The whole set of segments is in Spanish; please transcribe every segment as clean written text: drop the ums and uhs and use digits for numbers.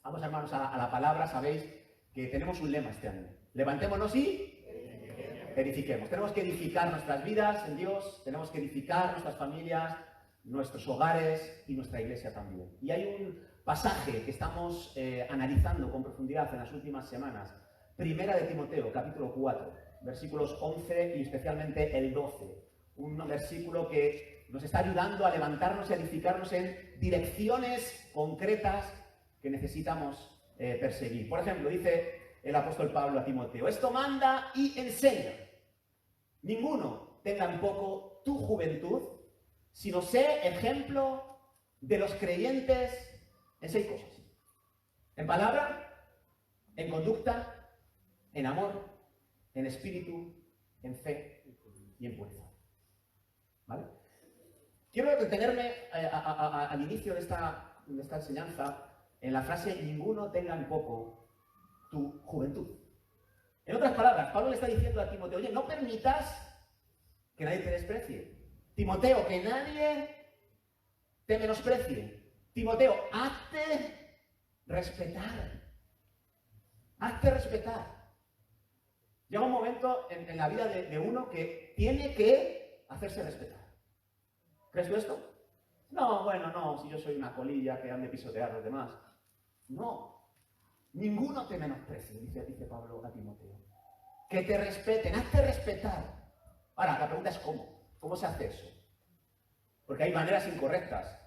Vamos, hermanos, a la palabra. Sabéis que tenemos un lema este año. Levantémonos y edifiquemos. Tenemos que edificar nuestras vidas en Dios, tenemos que edificar nuestras familias, nuestros hogares y nuestra iglesia también. Y hay un pasaje que estamos analizando con profundidad en las últimas semanas. Primera de Timoteo, capítulo 4, versículos 11 y especialmente el 12. Un versículo que nos está ayudando a levantarnos y a edificarnos en direcciones concretas que necesitamos perseguir. Por ejemplo, dice el apóstol Pablo a Timoteo: esto manda y enseña. Ninguno tenga en poco tu juventud, sino sé ejemplo de los creyentes en 6 cosas. En palabra, en conducta, en amor, en espíritu, en fe y en pureza. ¿Vale? Quiero detenerme al inicio de esta enseñanza en la frase: ninguno tenga en poco tu juventud. En otras palabras, Pablo le está diciendo a Timoteo: oye, no permitas que nadie te desprecie. Timoteo, que nadie te menosprecie. Timoteo, hazte respetar. Hazte respetar. Llega un momento en la vida de uno que tiene que hacerse respetar. ¿Crees tú esto? No, bueno, no, si yo soy una colilla que han de pisotear a los demás. No. Ninguno te menosprecie, dice Pablo a Timoteo. Que te respeten, hazte respetar. Ahora, la pregunta es ¿cómo? ¿Cómo se hace eso? Porque hay maneras incorrectas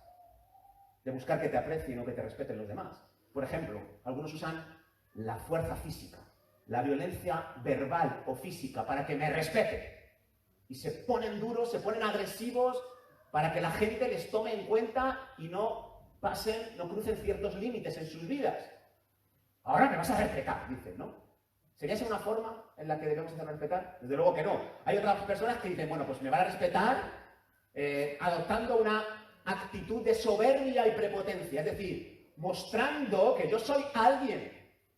de buscar que te aprecien o que te respeten los demás. Por ejemplo, algunos usan la fuerza física, la violencia verbal o física para que me respeten. Y se ponen duros, se ponen agresivos para que la gente les tome en cuenta y no crucen ciertos límites en sus vidas. Ahora me vas a respetar, dicen, ¿no? ¿Sería esa una forma en la que debemos hacer respetar? Desde luego que no. Hay otras personas que dicen, bueno, pues me van a respetar adoptando una actitud de soberbia y prepotencia, es decir, mostrando que yo soy alguien.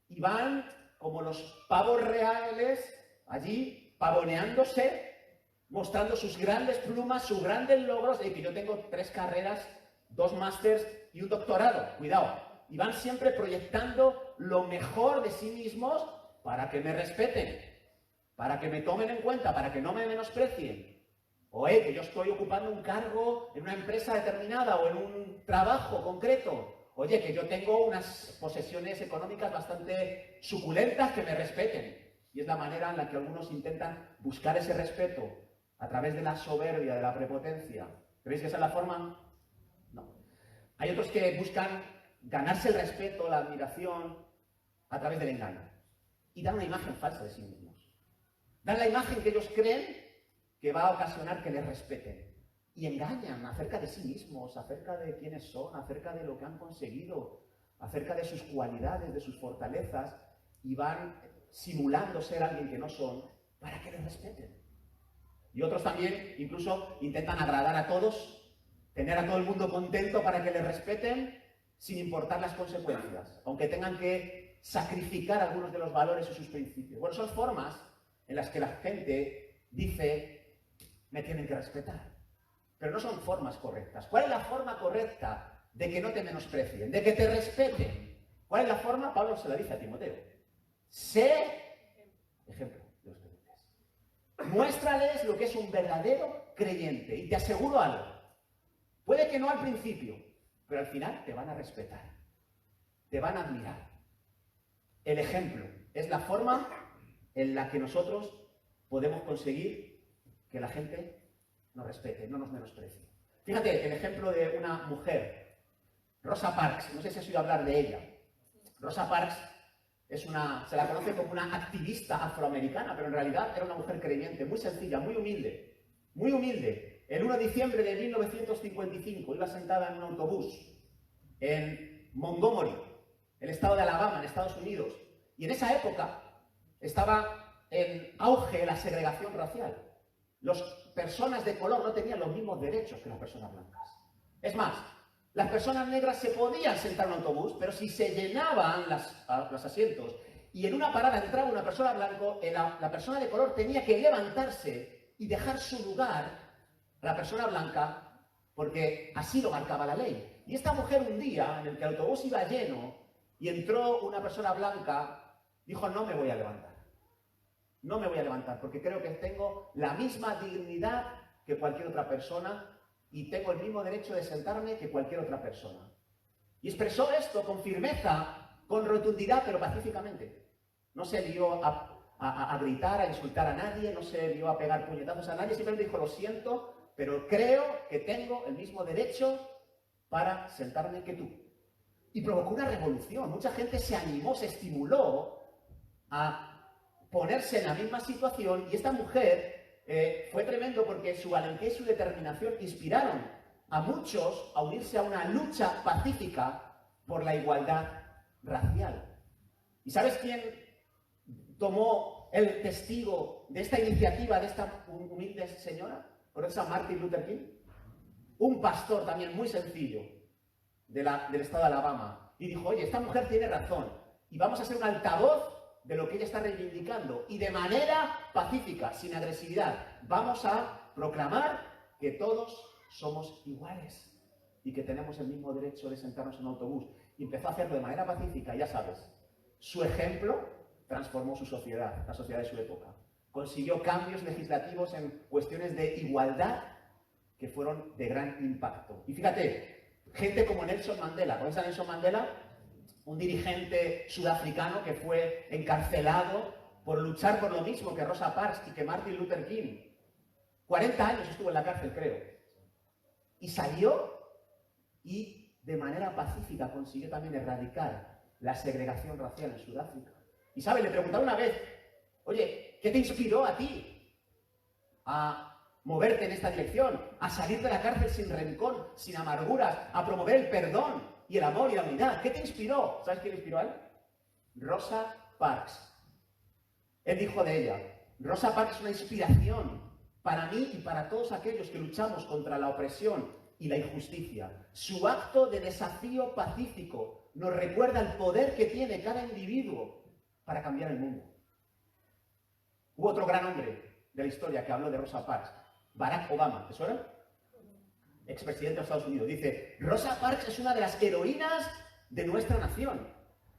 Y van como los pavos reales allí pavoneándose, mostrando sus grandes plumas, sus grandes logros, que yo tengo 3 carreras, 2 másters y un doctorado. Cuidado. Y van siempre proyectando lo mejor de sí mismos para que me respeten, para que me tomen en cuenta, para que no me menosprecien. O que yo estoy ocupando un cargo en una empresa determinada o en un trabajo concreto. Oye, que yo tengo unas posesiones económicas bastante suculentas, que me respeten. Y es la manera en la que algunos intentan buscar ese respeto a través de la soberbia, de la prepotencia. ¿Creéis que esa es la forma? No. Hay otros que buscan ganarse el respeto, la admiración, a través del engaño. Y dan una imagen falsa de sí mismos. Dan la imagen que ellos creen que va a ocasionar que les respeten. Y engañan acerca de sí mismos, acerca de quiénes son, acerca de lo que han conseguido, acerca de sus cualidades, de sus fortalezas, y van simulando ser alguien que no son para que les respeten. Y otros también incluso intentan agradar a todos, tener a todo el mundo contento para que les respeten, sin importar las consecuencias, aunque tengan que sacrificar algunos de los valores y sus principios. Bueno, son formas en las que la gente dice, me tienen que respetar. Pero no son formas correctas. ¿Cuál es la forma correcta de que no te menosprecien, de que te respeten? ¿Cuál es la forma? Pablo se la dice a Timoteo. Sé ejemplo de los creyentes. Muéstrales lo que es un verdadero creyente. Y te aseguro algo. Puede que no al principio, pero al final te van a respetar. Te van a admirar. El ejemplo es la forma en la que nosotros podemos conseguir que la gente nos respete, no nos menosprecie. Fíjate, el ejemplo de una mujer, Rosa Parks, no sé si has oído hablar de ella. Rosa Parks se la conoce como una activista afroamericana, pero en realidad era una mujer creyente, muy sencilla, muy humilde. Muy humilde. El 1 de diciembre de 1955 iba sentada en un autobús en Montgomery, el estado de Alabama, en Estados Unidos. Y en esa época estaba en auge la segregación racial. Las personas de color no tenían los mismos derechos que las personas blancas. Es más, las personas negras se podían sentar en un autobús, pero si se llenaban los asientos y en una parada entraba una persona blanca, la persona de color tenía que levantarse y dejar su lugar a la persona blanca, porque así lo marcaba la ley. Y esta mujer un día, en el que el autobús iba lleno, y entró una persona blanca, dijo, no me voy a levantar. No me voy a levantar porque creo que tengo la misma dignidad que cualquier otra persona y tengo el mismo derecho de sentarme que cualquier otra persona. Y expresó esto con firmeza, con rotundidad, pero pacíficamente. No se lió a gritar, a insultar a nadie, no se lió a pegar puñetazos a nadie, simplemente dijo, lo siento, pero creo que tengo el mismo derecho para sentarme que tú. Y provocó una revolución. Mucha gente se animó, se estimuló a ponerse en la misma situación, y esta mujer fue tremendo porque su valentía y su determinación inspiraron a muchos a unirse a una lucha pacífica por la igualdad racial. ¿Y sabes quién tomó el testigo de esta iniciativa de esta humilde señora? ¿Conoces a Martin Luther King? Un pastor también muy sencillo del estado de Alabama. Y dijo, oye, esta mujer tiene razón y vamos a ser un altavoz de lo que ella está reivindicando, y de manera pacífica, sin agresividad, vamos a proclamar que todos somos iguales y que tenemos el mismo derecho de sentarnos en un autobús. Y empezó a hacerlo de manera pacífica, ya sabes. Su ejemplo transformó su sociedad, la sociedad de su época. Consiguió cambios legislativos en cuestiones de igualdad que fueron de gran impacto. Y fíjate, gente como Nelson Mandela. ¿Conoces a Nelson Mandela? Un dirigente sudafricano que fue encarcelado por luchar por lo mismo que Rosa Parks y que Martin Luther King. 40 años estuvo en la cárcel, creo. Y salió y de manera pacífica consiguió también erradicar la segregación racial en Sudáfrica. Y ¿sabes? Le preguntaron una vez, oye, ¿qué te inspiró a ti a moverte en esta dirección? A salir de la cárcel sin rencor, sin amarguras, a promover el perdón y el amor y la unidad. ¿Qué te inspiró? ¿Sabes quién le inspiró a él? Rosa Parks. Él dijo de ella, Rosa Parks es una inspiración para mí y para todos aquellos que luchamos contra la opresión y la injusticia. Su acto de desafío pacífico nos recuerda el poder que tiene cada individuo para cambiar el mundo. Hubo otro gran hombre de la historia que habló de Rosa Parks, Barack Obama. ¿Te suena? Expresidente de Estados Unidos. Dice, Rosa Parks es una de las heroínas de nuestra nación.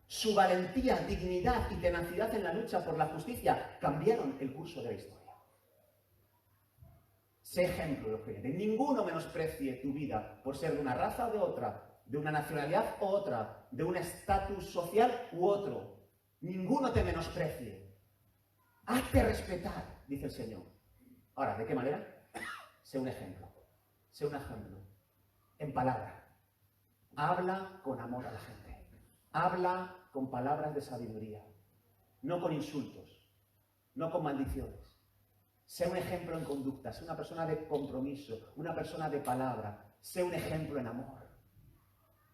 Su valentía, dignidad y tenacidad en la lucha por la justicia cambiaron el curso de la historia. Sé ejemplo de lo que eres. Ninguno menosprecie tu vida por ser de una raza o de otra, de una nacionalidad u otra, de un estatus social u otro. Ninguno te menosprecie. Hazte respetar, dice el Señor. Ahora, ¿de qué manera? Sé un ejemplo. Sé un ejemplo. En palabra. Habla con amor a la gente. Habla con palabras de sabiduría. No con insultos. No con maldiciones. Sé un ejemplo en conducta. Sé una persona de compromiso. Una persona de palabra. Sé un ejemplo en amor.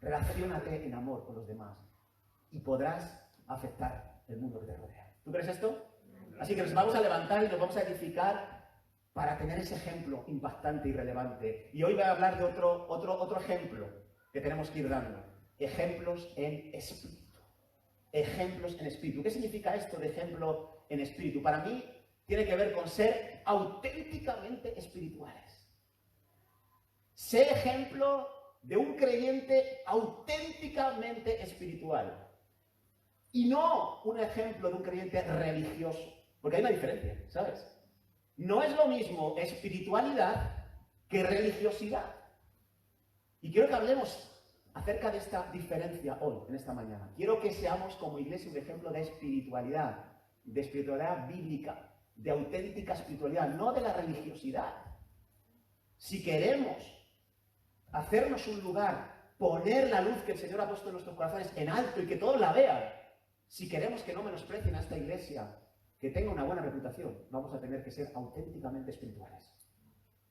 Relaciónate en amor con los demás. Y podrás afectar el mundo que te rodea. ¿Tú crees esto? Así que nos vamos a levantar y nos vamos a edificar para tener ese ejemplo impactante y relevante. Y hoy voy a hablar de otro ejemplo que tenemos que ir dando. Ejemplos en espíritu. Ejemplos en espíritu. ¿Qué significa esto de ejemplo en espíritu? Para mí tiene que ver con ser auténticamente espirituales. Sé ejemplo de un creyente auténticamente espiritual. Y no un ejemplo de un creyente religioso. Porque hay una diferencia, ¿sabes? No es lo mismo espiritualidad que religiosidad. Y quiero que hablemos acerca de esta diferencia hoy, en esta mañana. Quiero que seamos como iglesia un ejemplo de espiritualidad bíblica, de auténtica espiritualidad, no de la religiosidad. Si queremos hacernos un lugar, poner la luz que el Señor ha puesto en nuestros corazones en alto y que todos la vean, si queremos que no menosprecien a esta iglesia, que tenga una buena reputación, vamos a tener que ser auténticamente espirituales.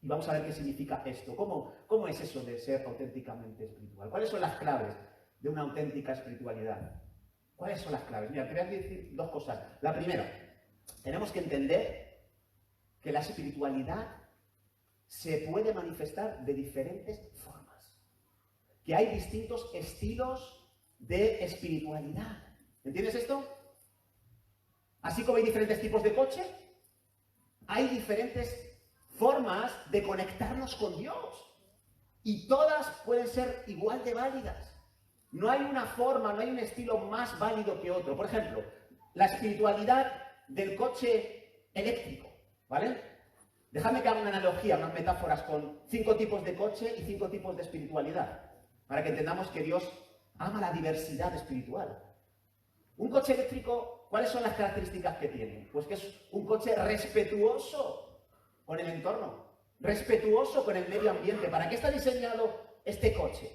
Y vamos a ver qué significa esto. ¿Cómo es eso de ser auténticamente espiritual? ¿Cuáles son las claves de una auténtica espiritualidad? ¿Cuáles son las claves? Mira, te voy a decir dos cosas. La primera, tenemos que entender que la espiritualidad se puede manifestar de diferentes formas. Que hay distintos estilos de espiritualidad. ¿Entiendes esto? Así como hay diferentes tipos de coche, hay diferentes formas de conectarnos con Dios. Y todas pueden ser igual de válidas. No hay una forma, no hay un estilo más válido que otro. Por ejemplo, la espiritualidad del coche eléctrico, ¿vale? Dejadme que haga una analogía, unas metáforas con 5 tipos de coche y 5 tipos de espiritualidad, para que entendamos que Dios ama la diversidad espiritual. Un coche eléctrico, ¿cuáles son las características que tiene? Pues que es un coche respetuoso con el entorno, respetuoso con el medio ambiente. ¿Para qué está diseñado este coche?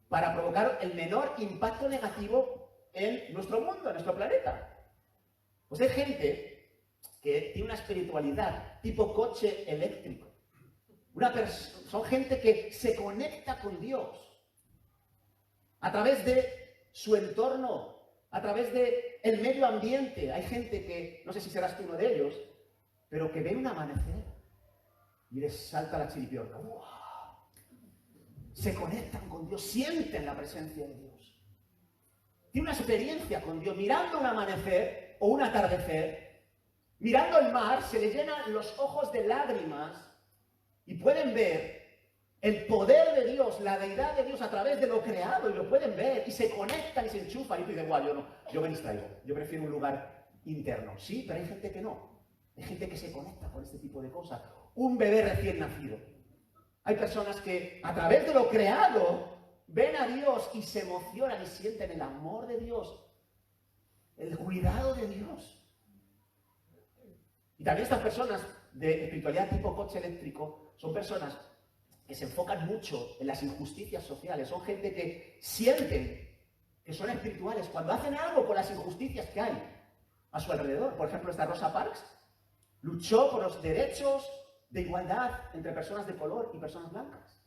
Para provocar el menor impacto negativo en nuestro mundo, en nuestro planeta. Pues hay gente que tiene una espiritualidad tipo coche eléctrico. Son gente que se conecta con Dios a través de su entorno, a través del medio ambiente. Hay gente que, no sé si serás tú uno de ellos, pero que ve un amanecer y les salta la chiripiorca. ¡Wow! Se conectan con Dios, sienten la presencia de Dios. Tiene una experiencia con Dios, mirando un amanecer o un atardecer, mirando el mar, se les llenan los ojos de lágrimas y pueden ver el poder de Dios, la deidad de Dios a través de lo creado, y lo pueden ver, y se conectan y se enchufan, y tú dices, guau, yo me distraigo, yo prefiero un lugar interno. Sí, pero hay gente que no. Hay gente que se conecta con este tipo de cosas. Un bebé recién nacido. Hay personas que a través de lo creado ven a Dios y se emocionan y sienten el amor de Dios, el cuidado de Dios. Y también estas personas de espiritualidad tipo coche eléctrico son personas que se enfocan mucho en las injusticias sociales. Son gente que sienten que son espirituales cuando hacen algo con las injusticias que hay a su alrededor. Por ejemplo, esta Rosa Parks luchó por los derechos de igualdad entre personas de color y personas blancas.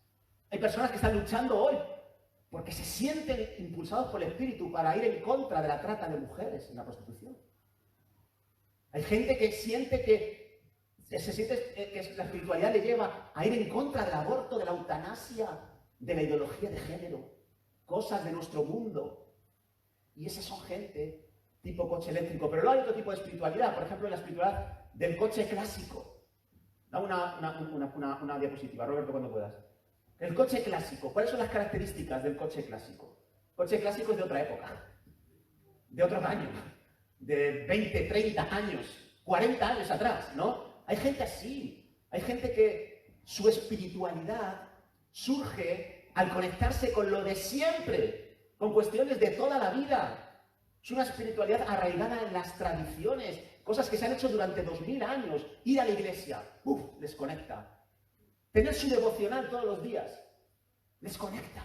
Hay personas que están luchando hoy porque se sienten impulsados por el espíritu para ir en contra de la trata de mujeres en la prostitución. Hay gente que siente que la espiritualidad le lleva a ir en contra del aborto, de la eutanasia, de la ideología de género, cosas de nuestro mundo. Y esas son gente tipo coche eléctrico. Pero luego hay otro tipo de espiritualidad, por ejemplo, la espiritualidad del coche clásico. Da una diapositiva, Roberto, cuando puedas. El coche clásico. ¿Cuáles son las características del coche clásico? El coche clásico es de otra época, de otros años, de 20, 30 años, 40 años atrás, ¿no? Hay gente así. Hay gente que su espiritualidad surge al conectarse con lo de siempre, con cuestiones de toda la vida. Es una espiritualidad arraigada en las tradiciones, cosas que se han hecho durante 2000 años. Ir a la iglesia, les conecta. Tener su devocional todos los días, les conecta.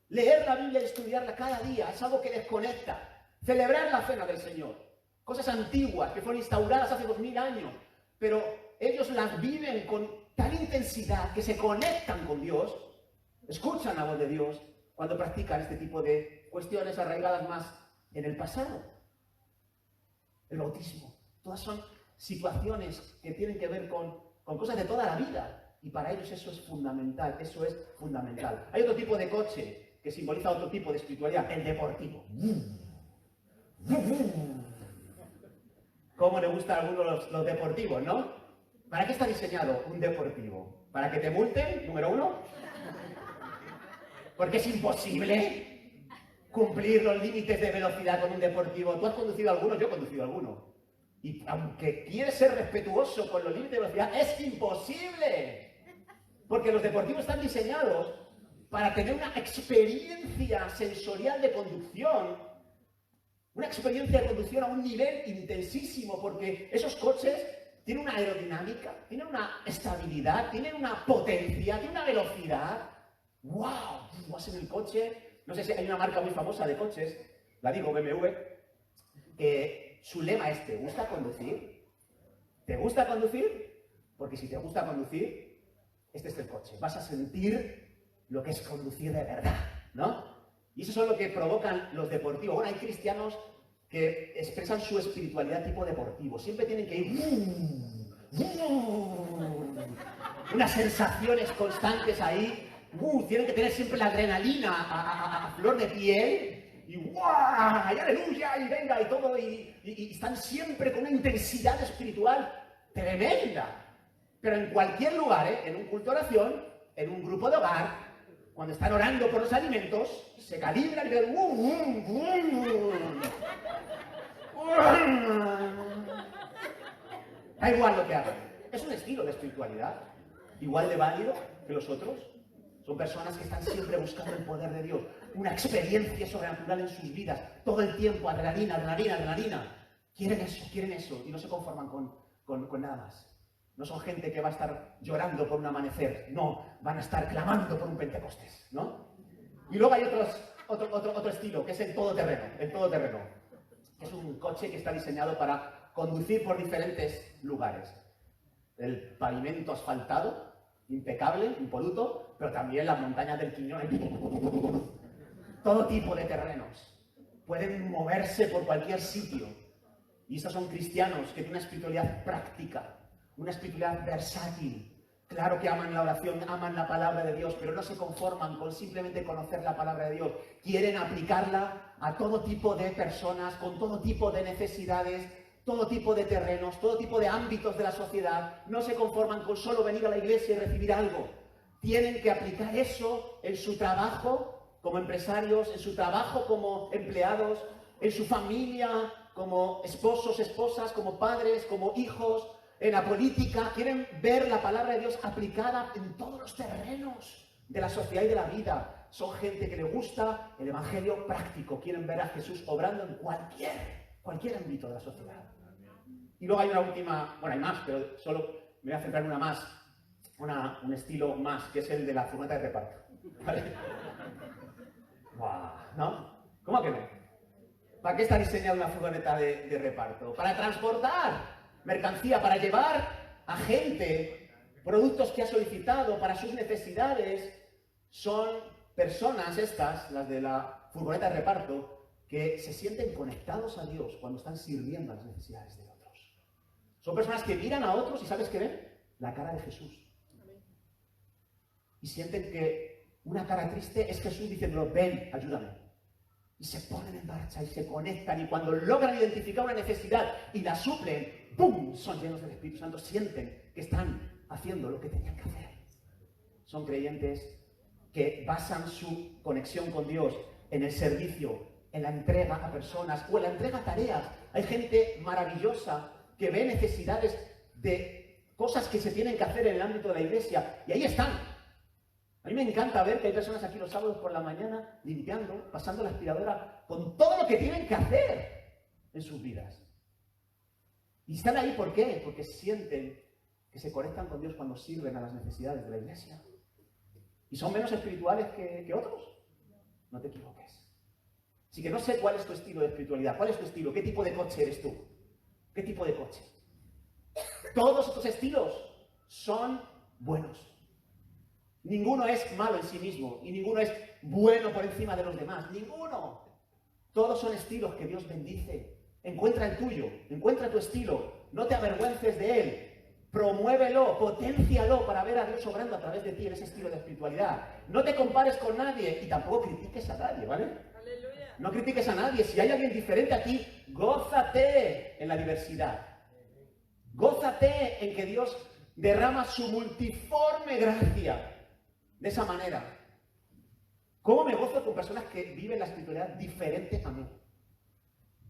Leer la Biblia y estudiarla cada día es algo que les conecta. Celebrar la cena del Señor, cosas antiguas que fueron instauradas hace 2000 años, pero ellos las viven con tal intensidad que se conectan con Dios, escuchan la voz de Dios cuando practican este tipo de cuestiones arraigadas más en el pasado. El bautismo, todas son situaciones que tienen que ver con cosas de toda la vida, y para ellos eso es fundamental, eso es fundamental. Hay otro tipo de coche que simboliza otro tipo de espiritualidad, el deportivo. ¿Cómo le gustan a algunos los deportivos, no? ¿Para qué está diseñado un deportivo? ¿Para que te multen, número 1? Porque es imposible cumplir los límites de velocidad con un deportivo. ¿Tú has conducido alguno? Yo he conducido alguno. Y aunque quieres ser respetuoso con los límites de velocidad, es imposible. Porque los deportivos están diseñados para tener una experiencia sensorial de conducción, una experiencia de conducción a un nivel intensísimo, porque esos coches tienen una aerodinámica, tienen una estabilidad, tienen una potencia, tienen una velocidad. ¡Wow! Vas en el coche, no sé si hay una marca muy famosa de coches, la digo, BMW, que su lema es: ¿te gusta conducir? ¿Te gusta conducir? Porque si te gusta conducir, este es el coche. Vas a sentir lo que es conducir de verdad, ¿no? Y eso es lo que provocan los deportivos. Bueno, hay cristianos que expresan su espiritualidad tipo deportivo. Siempre tienen que ir... unas sensaciones constantes ahí. Tienen que tener siempre la adrenalina a flor de piel. Y ¡guau! ¡Y aleluya! Y venga, y todo. Y están siempre con una intensidad espiritual tremenda. Pero en cualquier lugar, en un culto de oración, en un grupo de hogar, cuando están orando por los alimentos, se calibran y dicen, da igual lo que hagan. Es un estilo de espiritualidad, igual de válido que los otros. Son personas que están siempre buscando el poder de Dios, una experiencia sobrenatural en sus vidas, todo el tiempo, adrenalina, adrenalina, adrenalina. Quieren eso, y no se conforman con nada más. No son gente que va a estar llorando por un amanecer, no, van a estar clamando por un Pentecostés, ¿no? Y luego hay otro estilo, que es el todoterreno, Es un coche que está diseñado para conducir por diferentes lugares. El pavimento asfaltado, impecable, impoluto, pero también las montañas del Quiñón. Todo tipo de terrenos. Pueden moverse por cualquier sitio. Y estos son cristianos que tienen una espiritualidad práctica, una espiritualidad versátil. Claro que aman la oración, aman la palabra de Dios, pero no se conforman con simplemente conocer la palabra de Dios. Quieren aplicarla a todo tipo de personas, con todo tipo de necesidades, todo tipo de terrenos, todo tipo de ámbitos de la sociedad. No se conforman con solo venir a la iglesia y recibir algo. Tienen que aplicar eso en su trabajo como empresarios, en su trabajo como empleados, en su familia como esposos, esposas, como padres, como hijos, en la política. Quieren ver la palabra de Dios aplicada en todos los terrenos de la sociedad y de la vida. Son gente que le gusta el evangelio práctico. Quieren ver a Jesús obrando en cualquier ámbito de la sociedad. Y luego hay una última, bueno, hay más, pero solo me voy a centrar en una más, un estilo más, que es el de la furgoneta de reparto. ¿Vale? ¡Guau! ¿No? ¿Cómo que no? ¿Para qué está diseñada una furgoneta de reparto? Para transportar mercancía, para llevar a gente productos que ha solicitado para sus necesidades. Son personas estas, las de la furgoneta de reparto, que se sienten conectados a Dios cuando están sirviendo a las necesidades de otros. Son personas que miran a otros y ¿sabes qué ven? La cara de Jesús. Y sienten que una cara triste es Jesús diciendo, ven, ayúdame. Y se ponen en marcha y se conectan, y cuando logran identificar una necesidad y la suplen, ¡pum!, son llenos del Espíritu Santo, sienten que están haciendo lo que tenían que hacer. Son creyentes que basan su conexión con Dios en el servicio, en la entrega a personas o en la entrega a tareas. Hay gente maravillosa que ve necesidades de cosas que se tienen que hacer en el ámbito de la iglesia, y ahí están. A mí me encanta ver que hay personas aquí los sábados por la mañana limpiando, pasando la aspiradora, con todo lo que tienen que hacer en sus vidas. Y están ahí, ¿por qué? Porque sienten que se conectan con Dios cuando sirven a las necesidades de la iglesia. ¿Y son menos espirituales que otros? No te equivoques. Así que no sé cuál es tu estilo de espiritualidad, cuál es tu estilo, qué tipo de coche eres tú, qué tipo de coche. Todos estos estilos son buenos. Ninguno es malo en sí mismo y ninguno es bueno por encima de los demás. Ninguno. Todos son estilos que Dios bendice. Encuentra el tuyo, encuentra tu estilo. No te avergüences de él. Promuévelo, potencialo para ver a Dios obrando a través de ti en ese estilo de espiritualidad. No te compares con nadie y tampoco critiques a nadie, ¿vale? Aleluya. No critiques a nadie. Si hay alguien diferente aquí, gózate en la diversidad. Gózate en que Dios derrama su multiforme gracia. De esa manera, ¿cómo me gozo con personas que viven la espiritualidad diferente a mí?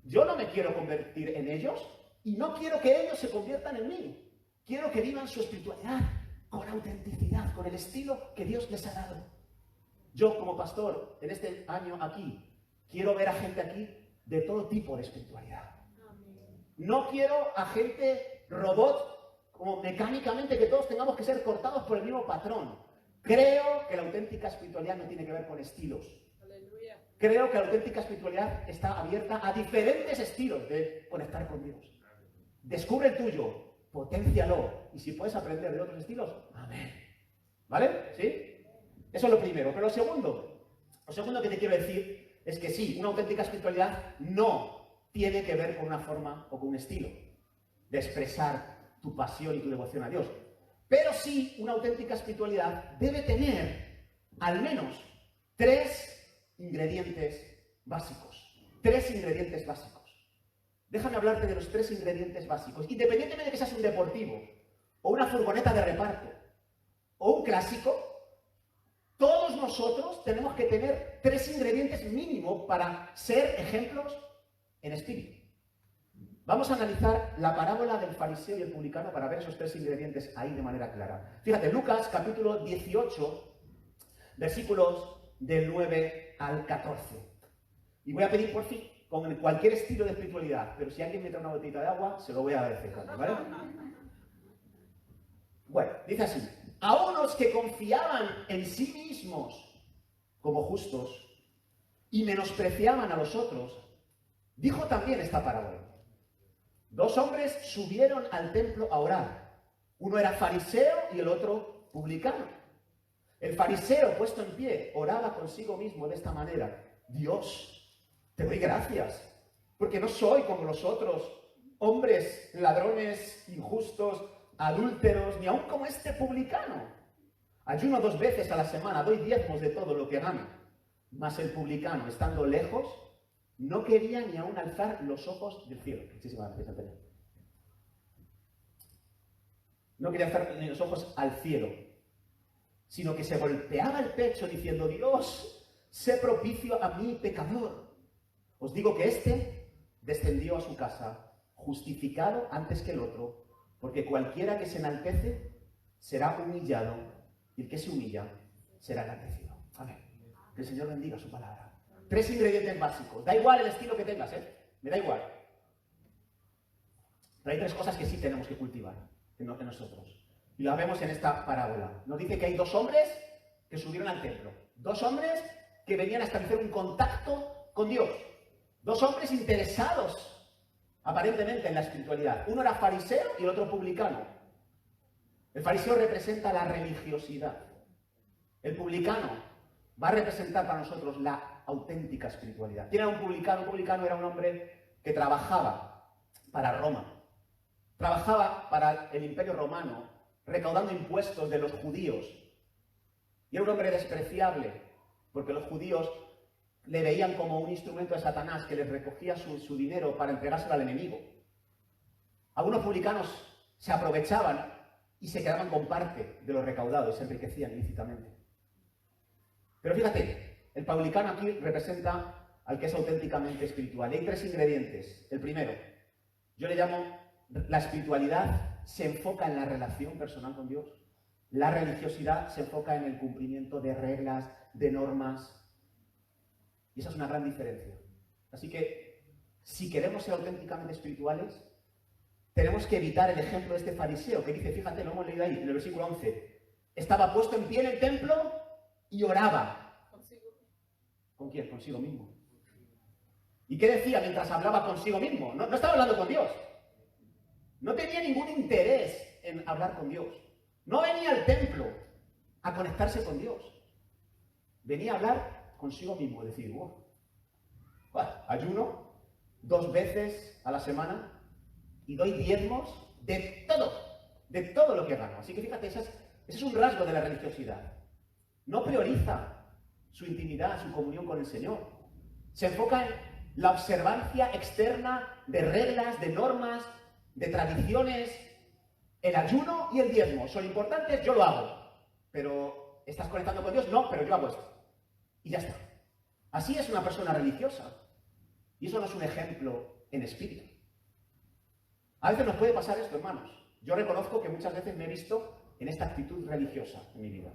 Yo no me quiero convertir en ellos y no quiero que ellos se conviertan en mí. Quiero que vivan su espiritualidad con autenticidad, con el estilo que Dios les ha dado. Yo como pastor, en este año aquí, quiero ver a gente aquí de todo tipo de espiritualidad. No quiero a gente robot, como mecánicamente que todos tengamos que ser cortados por el mismo patrón. Creo que la auténtica espiritualidad no tiene que ver con estilos. Aleluya. Creo que la auténtica espiritualidad está abierta a diferentes estilos de conectar con Dios. Descubre el tuyo, potencialo, y si puedes aprender de otros estilos, amén. ¿Vale? ¿Sí? Eso es lo primero. Pero lo segundo que te quiero decir es que sí, una auténtica espiritualidad no tiene que ver con una forma o con un estilo de expresar tu pasión y tu devoción a Dios. Pero sí, una auténtica espiritualidad debe tener al menos 3 ingredientes básicos. 3 ingredientes básicos. Déjame hablarte de los 3 ingredientes básicos. Independientemente de que seas un deportivo, o una furgoneta de reparto, o un clásico, todos nosotros tenemos que tener 3 ingredientes mínimo para ser ejemplos en espíritu. Vamos a analizar la parábola del fariseo y el publicano para ver esos 3 ingredientes ahí de manera clara. Fíjate, Lucas capítulo 18, versículos del 9 al 14. Y voy a pedir por fin, con cualquier estilo de espiritualidad, pero si alguien me trae una botellita de agua, se lo voy a agradecer, ¿vale? Bueno, dice así: a unos que confiaban en sí mismos como justos y menospreciaban a los otros, dijo también esta parábola. 2 hombres subieron al templo a orar. Uno era fariseo y el otro publicano. El fariseo, puesto en pie, oraba consigo mismo de esta manera: Dios, te doy gracias, porque no soy como los otros hombres, ladrones, injustos, adúlteros, ni aun como este publicano. Ayuno 2 veces a la semana, doy diezmos de todo lo que gano. Mas el publicano, estando lejos, no quería ni aun alzar los ojos del cielo. Muchísimas gracias, Antonio. No quería alzar ni los ojos al cielo, sino que se golpeaba el pecho diciendo: Dios, sé propicio a mí, pecador. Os digo que éste descendió a su casa justificado antes que el otro, porque cualquiera que se enaltece será humillado, y el que se humilla será enaltecido. Amén. Que el Señor bendiga su palabra. 3 ingredientes básicos. Da igual el estilo que tengas, me da igual. Pero hay 3 cosas que sí tenemos que cultivar en nosotros. Y lo vemos en esta parábola. Nos dice que hay 2 hombres que subieron al templo. 2 hombres que venían a establecer un contacto con Dios. 2 hombres interesados, aparentemente, en la espiritualidad. Uno era fariseo y el otro publicano. El fariseo representa la religiosidad. El publicano va a representar para nosotros la auténtica espiritualidad. ¿Quién era un publicano? Un publicano era un hombre que trabajaba para Roma. Trabajaba para el Imperio Romano, recaudando impuestos de los judíos. Y era un hombre despreciable, porque los judíos le veían como un instrumento de Satanás que les recogía su dinero para entregárselo al enemigo. Algunos publicanos se aprovechaban y se quedaban con parte de lo recaudado y se enriquecían ilícitamente. Pero fíjate, el publicano aquí representa al que es auténticamente espiritual. Y hay 3 ingredientes. El primero, yo le llamo: la espiritualidad se enfoca en la relación personal con Dios. La religiosidad se enfoca en el cumplimiento de reglas, de normas. Y esa es una gran diferencia. Así que, si queremos ser auténticamente espirituales, tenemos que evitar el ejemplo de este fariseo, que dice, fíjate, lo hemos leído ahí, en el versículo 11, estaba puesto en pie en el templo y oraba. ¿Con quién? Consigo mismo. ¿Y qué decía mientras hablaba consigo mismo? No estaba hablando con Dios. No tenía ningún interés en hablar con Dios. No venía al templo a conectarse con Dios. Venía a hablar consigo mismo, decir, wow, ayuno 2 veces a la semana y doy diezmos de todo lo que gano. Así que fíjate, ese es un rasgo de la religiosidad. No prioriza su intimidad, su comunión con el Señor. Se enfoca en la observancia externa de reglas, de normas, de tradiciones. El ayuno y el diezmo son importantes, yo lo hago. Pero, ¿estás conectando con Dios? No, pero yo hago esto. Y ya está. Así es una persona religiosa. Y eso no es un ejemplo en espíritu. A veces nos puede pasar esto, hermanos. Yo reconozco que muchas veces me he visto en esta actitud religiosa en mi vida.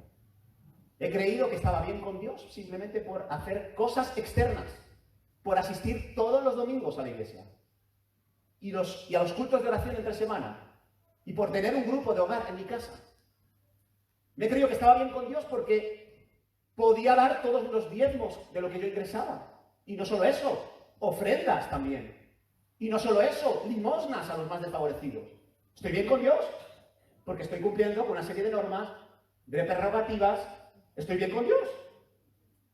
He creído que estaba bien con Dios simplemente por hacer cosas externas, por asistir todos los domingos a la iglesia y a los cultos de oración entre semana y por tener un grupo de hogar en mi casa. Me he creído que estaba bien con Dios porque podía dar todos los diezmos de lo que yo ingresaba. Y no solo eso, ofrendas también. Y no solo eso, limosnas a los más desfavorecidos. ¿Estoy bien con Dios? Porque estoy cumpliendo con una serie de normas, de prerrogativas. ¿Estoy bien con Dios?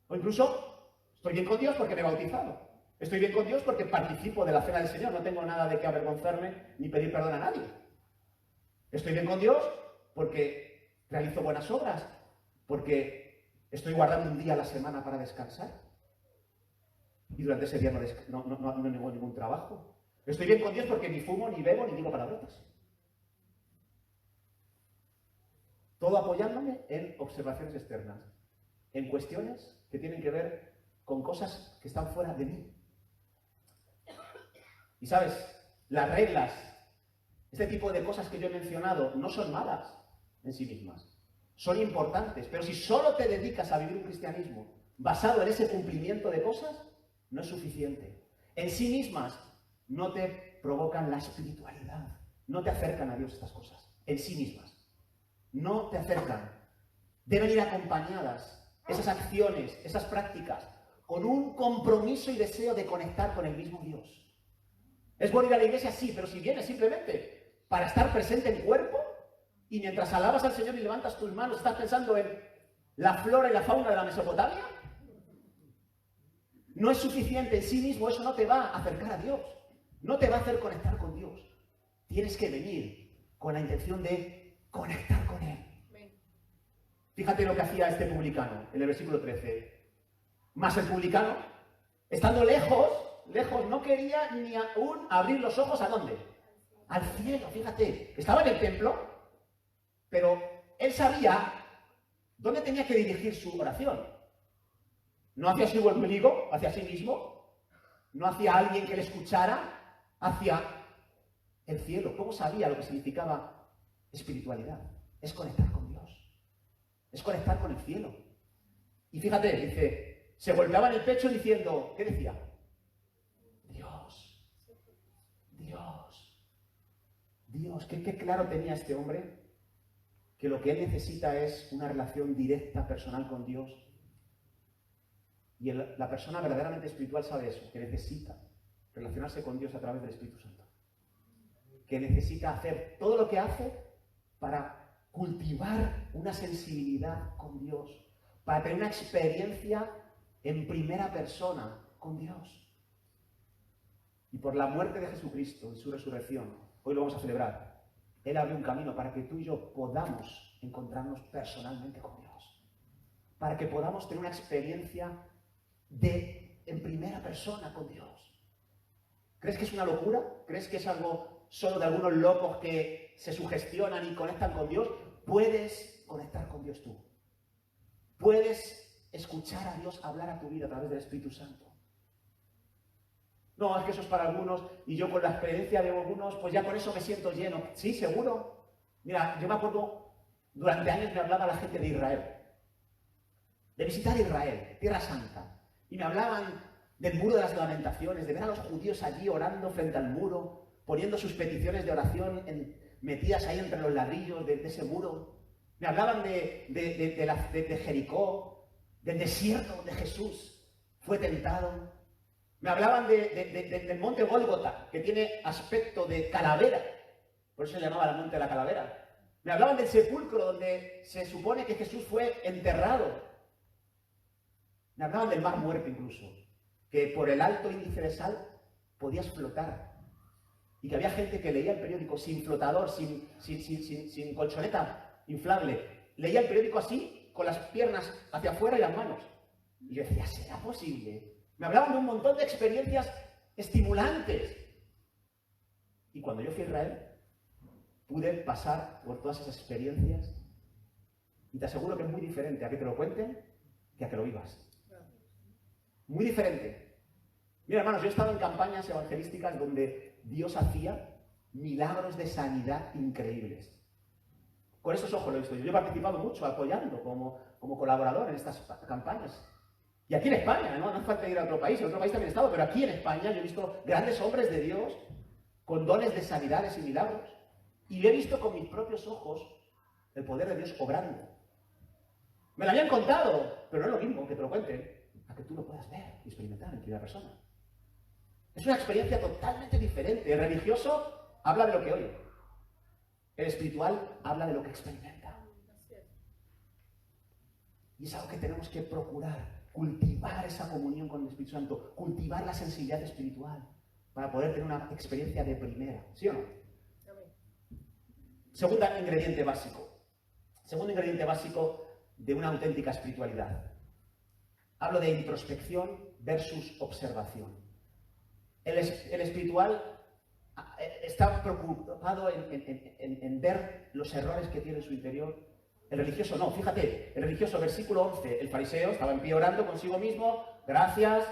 O incluso, estoy bien con Dios porque me he bautizado. Estoy bien con Dios porque participo de la cena del Señor. No tengo nada de qué avergonzarme ni pedir perdón a nadie. Estoy bien con Dios porque realizo buenas obras. Porque estoy guardando un día a la semana para descansar. Y durante ese día no tengo ningún trabajo. Estoy bien con Dios porque ni fumo, ni bebo, ni digo palabrotas. Todo apoyándome en observaciones externas. en cuestiones que tienen que ver con cosas que están fuera de mí. Y sabes, las reglas, este tipo de cosas que yo he mencionado, no son malas en sí mismas. Son importantes, pero si solo te dedicas a vivir un cristianismo basado en ese cumplimiento de cosas, no es suficiente. En sí mismas no te provocan la espiritualidad, no te acercan a Dios estas cosas, en sí mismas. No te acercan. Deben ir acompañadas esas acciones, esas prácticas, con un compromiso y deseo de conectar con el mismo Dios. Es bueno ir a la iglesia, sí, pero si vienes simplemente para estar presente en cuerpo y mientras alabas al Señor y levantas tus manos, estás pensando en la flora y la fauna de la Mesopotamia, no es suficiente en sí mismo, eso no te va a acercar a Dios, no te va a hacer conectar con Dios. Tienes que venir con la intención de conectar con Él. Fíjate lo que hacía este publicano en el versículo 13. Mas el publicano, estando lejos, no quería ni aún abrir los ojos ¿a dónde? Al cielo, fíjate. Estaba en el templo, pero él sabía dónde tenía que dirigir su oración. No hacia su ombligo, hacia sí mismo, no hacia alguien que le escuchara, hacia el cielo. ¿Cómo sabía lo que significaba espiritualidad? Es conectar con Dios. Es conectar con el cielo. Y fíjate, dice, se golpeaba en el pecho diciendo, ¿qué decía? Dios, Dios, Dios. Qué claro tenía este hombre que lo que él necesita es una relación directa, personal con Dios. Y la persona verdaderamente espiritual sabe eso, que necesita relacionarse con Dios a través del Espíritu Santo. Que necesita hacer todo lo que hace para cultivar una sensibilidad con Dios, para tener una experiencia en primera persona con Dios. Y por la muerte de Jesucristo y su resurrección, hoy lo vamos a celebrar, Él abrió un camino para que tú y yo podamos encontrarnos personalmente con Dios. Para que podamos tener una experiencia en primera persona con Dios. ¿Crees que es una locura? ¿Crees que es algo solo de algunos locos que se sugestionan y conectan con Dios? Puedes conectar con Dios tú. Puedes escuchar a Dios hablar a tu vida a través del Espíritu Santo. No, es que eso es para algunos y yo con la experiencia de algunos, pues ya con eso me siento lleno. Sí, seguro. Mira, yo me acuerdo, durante años me hablaba la gente de Israel, de visitar Israel, Tierra Santa. Y me hablaban del muro de las lamentaciones, de ver a los judíos allí orando frente al muro, poniendo sus peticiones de oración metidas ahí entre los ladrillos de ese muro. Me hablaban de Jericó, del desierto donde Jesús fue tentado. Me hablaban del monte Gólgota, que tiene aspecto de calavera, por eso se llamaba el monte de la calavera. Me hablaban del sepulcro donde se supone que Jesús fue enterrado. Me hablaban del mar muerto incluso, que por el alto índice de sal podías flotar. Y que había gente que leía el periódico sin flotador, sin colchoneta inflable. Leía el periódico así, con las piernas hacia afuera y las manos. Y yo decía, ¿será posible? Me hablaban de un montón de experiencias estimulantes. Y cuando yo fui a Israel, pude pasar por todas esas experiencias. Y te aseguro que es muy diferente a que te lo cuenten que a que lo vivas. Muy diferente. Mira, hermanos, yo he estado en campañas evangelísticas donde Dios hacía milagros de sanidad increíbles. Con esos ojos lo he visto. Yo he participado mucho apoyando como colaborador en estas campañas. Y aquí en España, no hace falta ir a otro país, en otro país también he estado, pero aquí en España yo he visto grandes hombres de Dios con dones de sanidades y milagros. Y he visto con mis propios ojos el poder de Dios obrando. Me lo habían contado, pero no es lo mismo que te lo cuenten a que tú lo puedas ver y experimentar en primera persona. Es una experiencia totalmente diferente. El religioso habla de lo que oye. El espiritual habla de lo que experimenta. Y es algo que tenemos que procurar, cultivar esa comunión con el Espíritu Santo, cultivar la sensibilidad espiritual para poder tener una experiencia de primera. ¿Sí o no? Segundo ingrediente básico de una auténtica espiritualidad. Hablo de introspección versus observación. El espiritual está preocupado en ver los errores que tiene en su interior El religioso no, fíjate, el religioso, versículo 11, el fariseo estaba en pie orando consigo mismo, gracias,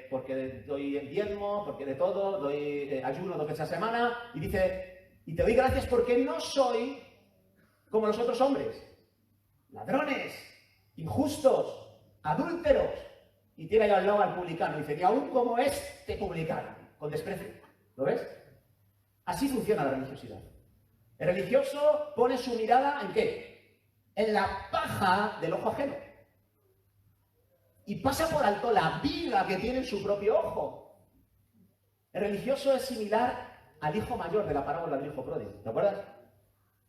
porque doy el diezmo, porque de todo, doy ayuno 2 veces a la semana, y dice, y te doy gracias porque no soy como los otros hombres, ladrones, injustos, adúlteros, y tiene ahí al lado al publicano, y dice, ni aún como este publicano, con desprecio, ¿lo ves? Así funciona la religiosidad. El religioso pone su mirada ¿en qué? En la paja del ojo ajeno. Y pasa por alto la viga que tiene en su propio ojo. El religioso es similar al hijo mayor de la parábola del hijo pródigo. ¿Te acuerdas?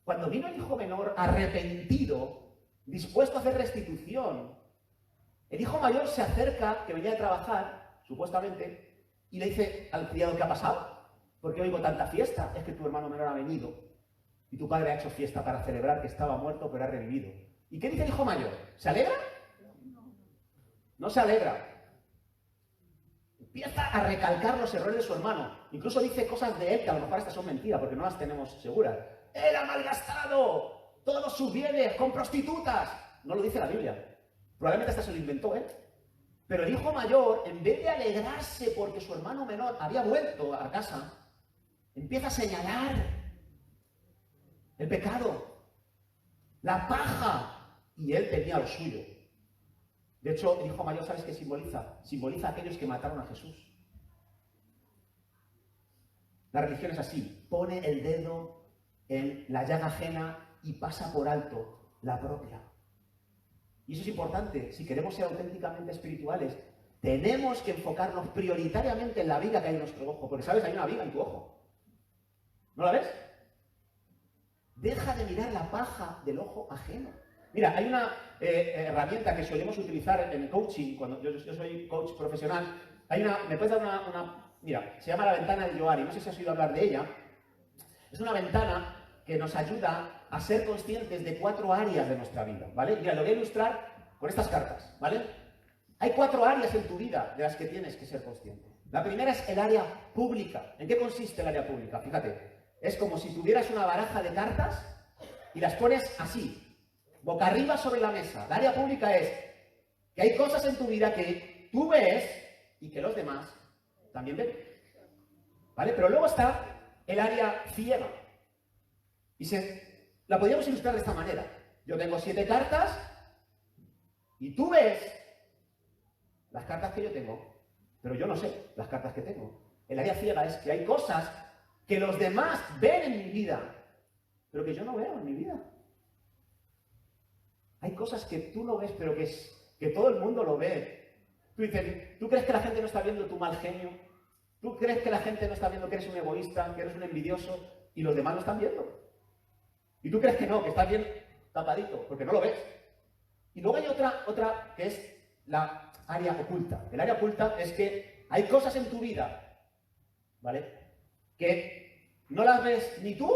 Cuando vino el hijo menor arrepentido, dispuesto a hacer restitución, el hijo mayor se acerca, que venía de trabajar, supuestamente, y le dice al criado, ¿qué ha pasado? ¿Por qué oigo tanta fiesta? Es que tu hermano menor ha venido y tu padre ha hecho fiesta para celebrar que estaba muerto pero ha revivido. ¿Y qué dice el hijo mayor? ¿Se alegra? No se alegra. Empieza a recalcar los errores de su hermano. Incluso dice cosas de él que a lo mejor estas son mentiras porque no las tenemos seguras. ¡Él ha malgastado todos sus bienes con prostitutas! No lo dice la Biblia. Probablemente hasta se lo inventó él. Pero el hijo mayor, en vez de alegrarse porque su hermano menor había vuelto a casa, empieza a señalar el pecado, la paja, y él tenía lo suyo. De hecho, el hijo mayor, ¿sabes qué simboliza? Simboliza a aquellos que mataron a Jesús. La religión es así, pone el dedo en la llaga ajena y pasa por alto la propia. Y eso es importante, si queremos ser auténticamente espirituales, tenemos que enfocarnos prioritariamente en la viga que hay en nuestro ojo, porque, ¿sabes? Hay una viga en tu ojo. ¿No la ves? Deja de mirar la paja del ojo ajeno. Mira, hay una herramienta que solemos utilizar en el coaching, cuando yo soy coach profesional. ¿Me puedes dar una? Mira, se llama la ventana de Johari, no sé si has oído hablar de ella. Es una ventana que nos ayuda a ser conscientes de 4 áreas de nuestra vida, ¿vale? Mira, lo voy a ilustrar con estas cartas, ¿vale? Hay 4 áreas en tu vida de las que tienes que ser consciente. La primera es el área pública. ¿En qué consiste el área pública? Fíjate, es como si tuvieras una baraja de cartas y las pones así, boca arriba sobre la mesa. La área pública es que hay cosas en tu vida que tú ves y que los demás también ven. ¿Vale? Pero luego está el área ciega. Y la podríamos ilustrar de esta manera. Yo tengo 7 cartas y tú ves las cartas que yo tengo, pero yo no sé las cartas que tengo. El área ciega es que hay cosas que los demás ven en mi vida, pero que yo no veo en mi vida. Hay cosas que tú no ves, pero que todo el mundo lo ve. Tú dices, ¿tú crees que la gente no está viendo tu mal genio? ¿Tú crees que la gente no está viendo que eres un egoísta, que eres un envidioso, y los demás lo están viendo? ¿Y tú crees que no, que estás bien tapadito, porque no lo ves? Y luego hay otra que es la área oculta. El área oculta es que hay cosas en tu vida, ¿vale?, que no las ves ni tú,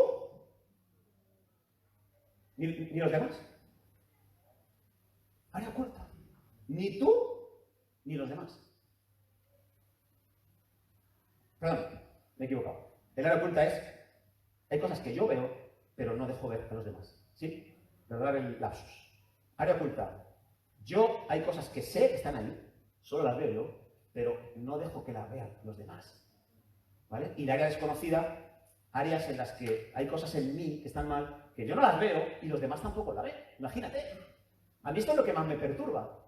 ni los demás. Área oculta. Ni tú, ni los demás. Perdón, me he equivocado. El área oculta es, hay cosas que yo veo, pero no dejo ver a los demás. ¿Sí? Perdón el lapsus. Área oculta. Hay cosas que sé que están ahí, solo las veo yo, pero no dejo que las vean los demás. ¿Vale? Y la área desconocida, áreas en las que hay cosas en mí que están mal, que yo no las veo y los demás tampoco las ven. Imagínate. A mí esto es lo que más me perturba.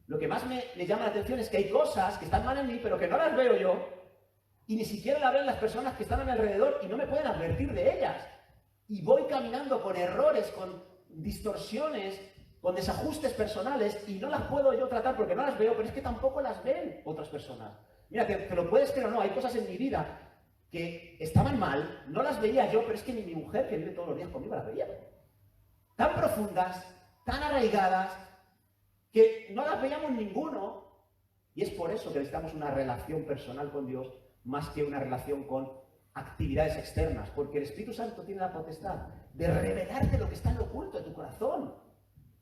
Lo que más me llama la atención es que hay cosas que están mal en mí, pero que no las veo yo, y ni siquiera las ven las personas que están a mi alrededor y no me pueden advertir de ellas. Y voy caminando con errores, con distorsiones, con desajustes personales, y no las puedo yo tratar porque no las veo, pero es que tampoco las ven otras personas. Mira, te lo puedes creer o no, hay cosas en mi vida que estaban mal, no las veía yo, pero es que ni mi mujer, que vive todos los días conmigo, las veía. Tan profundas, tan arraigadas, que no las veíamos ninguno, y es por eso que necesitamos una relación personal con Dios más que una relación con actividades externas, porque el Espíritu Santo tiene la potestad de revelarte lo que está en lo oculto de tu corazón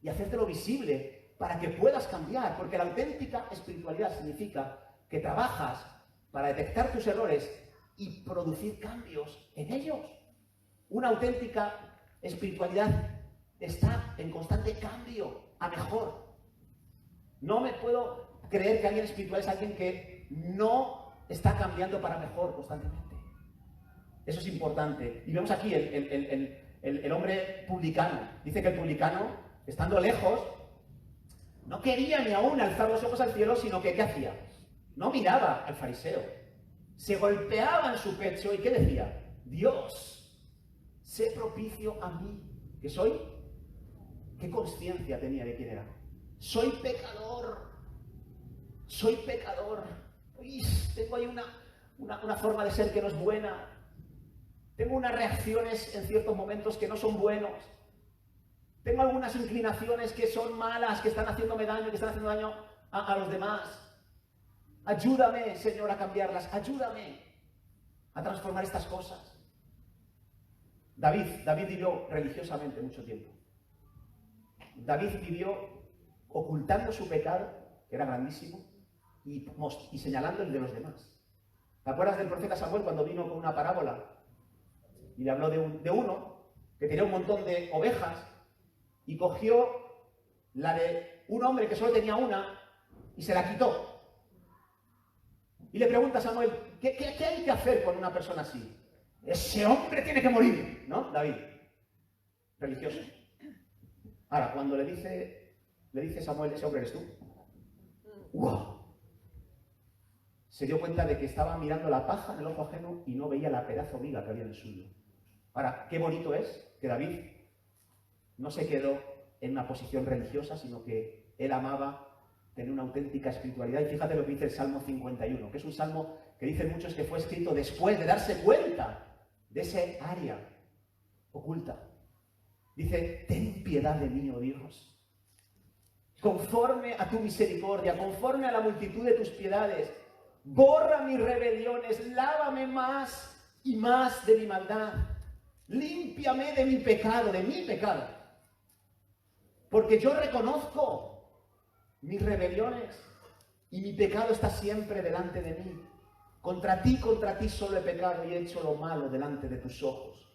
y hacértelo visible para que puedas cambiar, porque la auténtica espiritualidad significa que trabajas para detectar tus errores y producir cambios en ellos. Una auténtica espiritualidad está en constante cambio a mejor. No me puedo creer que alguien espiritual es alguien que no está cambiando para mejor constantemente. Eso es importante. Y vemos aquí el hombre publicano. Dice que el publicano, estando lejos, no quería ni aún alzar los ojos al cielo, sino que ¿qué hacía? No miraba al fariseo. Se golpeaba en su pecho y ¿qué decía? Dios, sé propicio a mí. ¿Qué soy? ¿Qué conciencia tenía de quién era? Soy pecador. Soy pecador. Uy, tengo ahí una forma de ser que no es buena. Tengo unas reacciones en ciertos momentos que no son buenos. Tengo algunas inclinaciones que son malas, que están haciéndome daño, que están haciendo daño a los demás. Ayúdame, Señor, a cambiarlas. Ayúdame a transformar estas cosas. David vivió religiosamente mucho tiempo. David vivió ocultando su pecado, que era grandísimo, y señalando el de los demás. ¿Te acuerdas del profeta Samuel cuando vino con una parábola? Y le habló de uno que tenía un montón de ovejas y cogió la de un hombre que solo tenía una y se la quitó. Y le pregunta a Samuel, ¿qué hay que hacer con una persona así? Ese hombre tiene que morir, ¿no? David, religioso. Ahora, cuando le dice Samuel, ese hombre eres tú. ¡Wow! Se dio cuenta de que estaba mirando la paja en el ojo ajeno y no veía la pedazo de viga que había en el suyo. Ahora, qué bonito es que David no se quedó en una posición religiosa, sino que él amaba tener una auténtica espiritualidad. Y fíjate lo que dice el Salmo 51, que es un salmo que dicen muchos que fue escrito después de darse cuenta de ese área oculta. Dice, ten piedad de mí, oh Dios, conforme a tu misericordia, conforme a la multitud de tus piedades, borra mis rebeliones, lávame más y más de mi maldad, límpiame de mi pecado, porque yo reconozco mis rebeliones y mi pecado está siempre delante de mí. Contra ti solo he pecado y he hecho lo malo delante de tus ojos,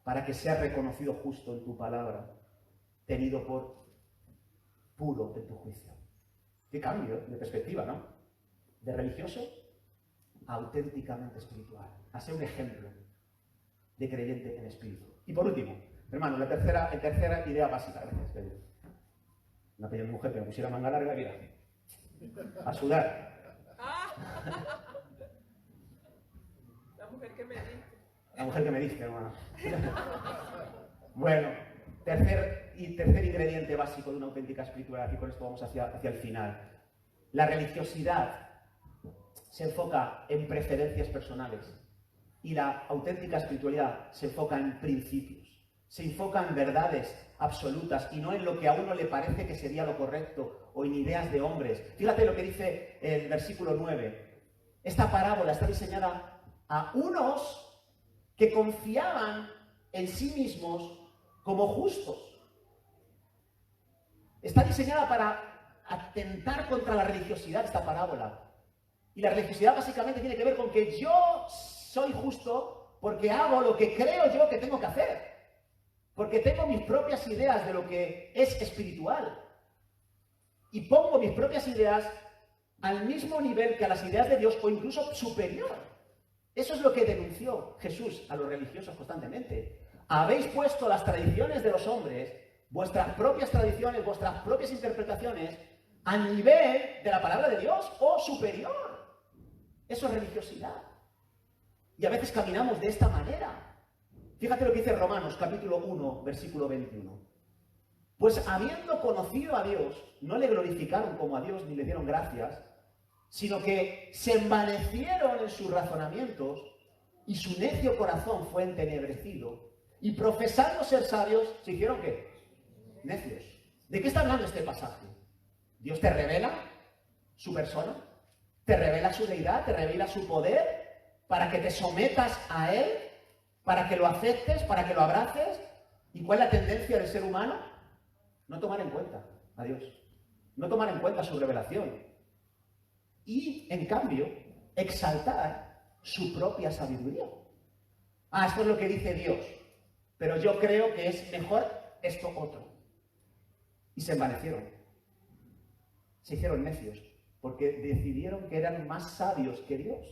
para que sea reconocido justo en tu palabra, tenido por puro en tu juicio. Qué cambio de perspectiva, ¿no? De religioso a auténticamente espiritual, a ser un ejemplo de creyente en espíritu. Y por último, hermano, la tercera idea básica, gracias, Pedro. Una pequeña mujer que me pusiera manga larga, mira, a sudar. La mujer que me diste. La mujer que me diste, hermano. Bueno, tercer ingrediente básico de una auténtica espiritualidad, y con esto vamos hacia el final. La religiosidad se enfoca en preferencias personales y la auténtica espiritualidad se enfoca en principios, se enfoca en verdades absolutas y no en lo que a uno le parece que sería lo correcto o en ideas de hombres. Fíjate lo que dice el versículo 9. Esta parábola está diseñada a unos que confiaban en sí mismos como justos. Está diseñada para atentar contra la religiosidad esta parábola. Y la religiosidad básicamente tiene que ver con que yo soy justo porque hago lo que creo yo que tengo que hacer. Porque tengo mis propias ideas de lo que es espiritual. Y pongo mis propias ideas al mismo nivel que a las ideas de Dios o incluso superior. Eso es lo que denunció Jesús a los religiosos constantemente. Habéis puesto las tradiciones de los hombres, vuestras propias tradiciones, vuestras propias interpretaciones, a nivel de la palabra de Dios o superior. Eso es religiosidad. Y a veces caminamos de esta manera. Fíjate lo que dice Romanos, capítulo 1, versículo 21. Pues habiendo conocido a Dios, no le glorificaron como a Dios ni le dieron gracias, sino que se envanecieron en sus razonamientos y su necio corazón fue entenebrecido. Y profesando ser sabios, ¿se hicieron qué? Necios. ¿De qué está hablando este pasaje? Dios te revela su persona, te revela su deidad, te revela su poder para que te sometas a Él, para que lo aceptes, para que lo abraces. ¿Y cuál es la tendencia del ser humano? No tomar en cuenta a Dios, no tomar en cuenta su revelación y, en cambio, exaltar su propia sabiduría. Esto es lo que dice Dios, pero yo creo que es mejor esto otro. Y se envanecieron. Se hicieron necios, porque decidieron que eran más sabios que Dios.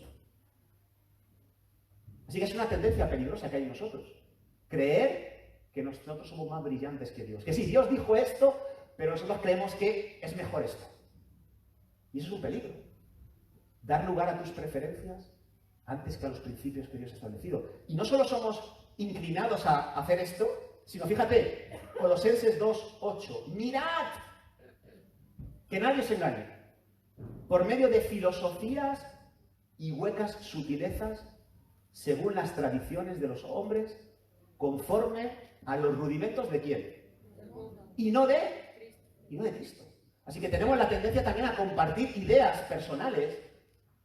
Así que es una tendencia peligrosa que hay en nosotros. Creer que nosotros somos más brillantes que Dios. Que sí, Dios dijo esto, pero nosotros creemos que es mejor esto. Y eso es un peligro. Dar lugar a tus preferencias antes que a los principios que Dios ha establecido. Y no solo somos inclinados a hacer esto, sino fíjate, Colosenses 2:8. Mirad que nadie se engañe. Por medio de filosofías y huecas sutilezas, según las tradiciones de los hombres, conforme a los rudimentos de quién. Y no de Cristo. Así que tenemos la tendencia también a compartir ideas personales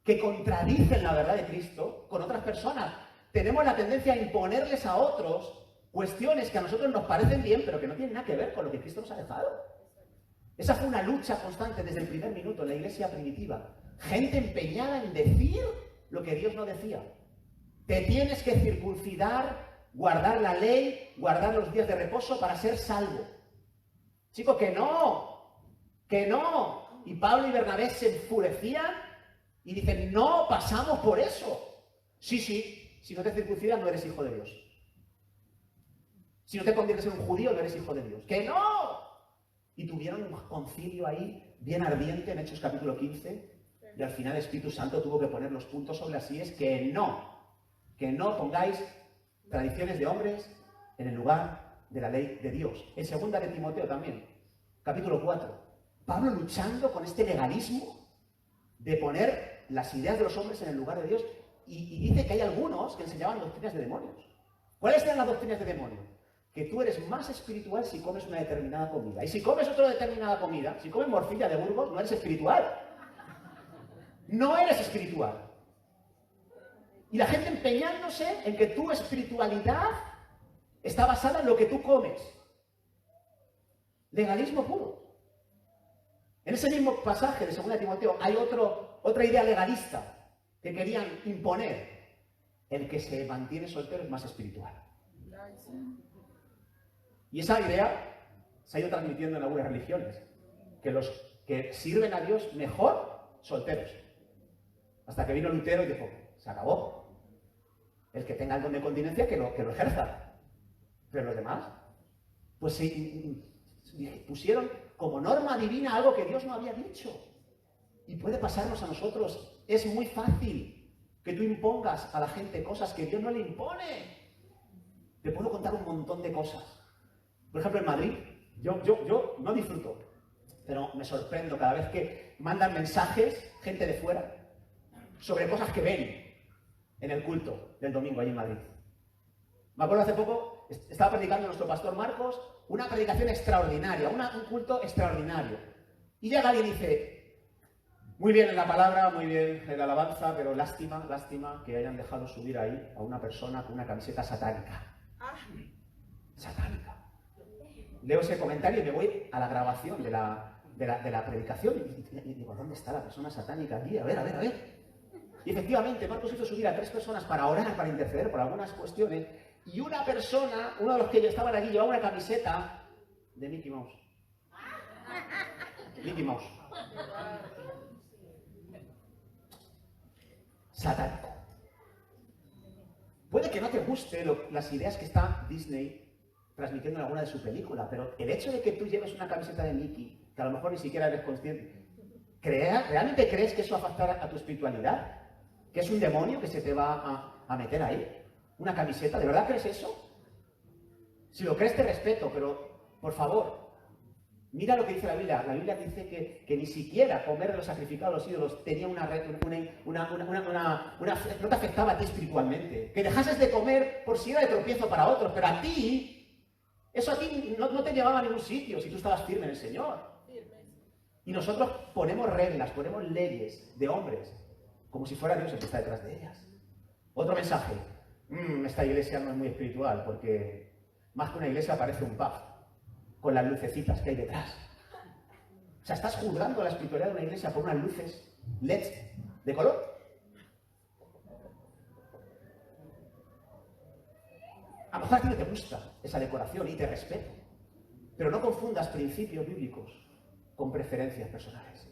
que contradicen la verdad de Cristo con otras personas. Tenemos la tendencia a imponerles a otros cuestiones que a nosotros nos parecen bien, pero que no tienen nada que ver con lo que Cristo nos ha dejado. Esa fue una lucha constante desde el primer minuto en la iglesia primitiva. Gente empeñada en decir lo que Dios no decía. Te tienes que circuncidar, guardar la ley, guardar los días de reposo para ser salvo. Chico, que no. Y Pablo y Bernabé se enfurecían y dicen, no pasamos por eso. Sí, si no te circuncidas no eres hijo de Dios. Si no te conviertes en un judío no eres hijo de Dios. ¡Que no! Y tuvieron un concilio ahí bien ardiente en Hechos capítulo 15 y al final el Espíritu Santo tuvo que poner los puntos sobre las íes que no pongáis tradiciones de hombres en el lugar de la ley de Dios. En segunda de Timoteo también, capítulo 4. Pablo luchando con este legalismo de poner las ideas de los hombres en el lugar de Dios y dice que hay algunos que enseñaban doctrinas de demonios. ¿Cuáles eran las doctrinas de demonios? Que tú eres más espiritual si comes una determinada comida. Y si comes otra determinada comida, si comes morcilla de Burgos, no eres espiritual. No eres espiritual. Y la gente empeñándose en que tu espiritualidad está basada en lo que tú comes. Legalismo puro. En ese mismo pasaje de 2 Timoteo hay otra idea legalista que querían imponer. El que se mantiene soltero es más espiritual. Y esa idea se ha ido transmitiendo en algunas religiones. Que los que sirven a Dios mejor, solteros. Hasta que vino Lutero y dijo, se acabó. El que tenga el don de continencia, que lo ejerza. Pero los demás, pues pusieron como norma divina algo que Dios no había dicho. Y puede pasarnos a nosotros. Es muy fácil que tú impongas a la gente cosas que Dios no le impone. Te puedo contar un montón de cosas. Por ejemplo, en Madrid, yo no disfruto, pero me sorprendo cada vez que mandan mensajes, gente de fuera, sobre cosas que ven en el culto del domingo allí en Madrid. Me acuerdo hace poco, estaba predicando nuestro pastor Marcos, una predicación extraordinaria, un culto extraordinario. Y llega alguien y dice, muy bien en la palabra, muy bien en la alabanza, pero lástima que hayan dejado subir ahí a una persona con una camiseta satánica. Satánica. Leo ese comentario y me voy a la grabación de la predicación y digo, ¿dónde está la persona satánica aquí? A ver. Y efectivamente, Marcos hizo subir a 3 personas para orar, para interceder por algunas cuestiones, y una persona, uno de los que estaban allí, llevaba una camiseta de Mickey Mouse. Mickey Mouse. Satánico. Puede que no te guste las ideas que está Disney transmitiendo en alguna de sus películas, pero el hecho de que tú lleves una camiseta de Mickey, que a lo mejor ni siquiera eres consciente, ¿realmente crees que eso afectará a tu espiritualidad? ¿Que es un demonio que se te va a meter ahí? ¿Una camiseta? ¿De verdad crees eso? Si lo crees te respeto, pero por favor, mira lo que dice la Biblia. La Biblia dice que ni siquiera comer de los sacrificados a los ídolos tenía no te afectaba a ti espiritualmente. Que dejases de comer por si era de tropiezo para otros, pero a ti, eso a ti no te llevaba a ningún sitio si tú estabas firme en el Señor. Y nosotros ponemos reglas, ponemos leyes de hombres, como si fuera Dios el que está detrás de ellas. Otro mensaje. Esta iglesia no es muy espiritual, porque más que una iglesia parece un pub, con las lucecitas que hay detrás. O sea, estás juzgando la espiritualidad de una iglesia por unas luces LED de color. A lo mejor a ti no te gusta esa decoración y te respeto. Pero no confundas principios bíblicos con preferencias personales.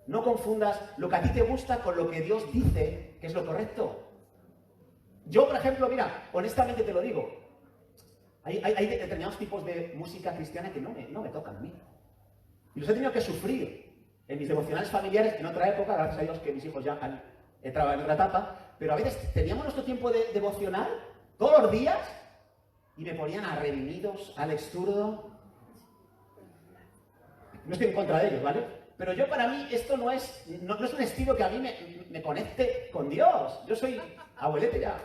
No confundas lo que a ti te gusta con lo que Dios dice que es lo correcto. Yo, por ejemplo, mira, honestamente te lo digo, hay determinados tipos de música cristiana que no me tocan a mí. Y los he tenido que sufrir en mis devocionales familiares en otra época, gracias a Dios que mis hijos ya han entrado en otra etapa, pero a veces teníamos nuestro tiempo de devocional todos los días y me ponían a Redimidos, Alex Zurdo. No estoy en contra de ellos, ¿vale? Pero yo, para mí, esto no es un estilo que a mí me conecte con Dios. Yo soy abuelete ya.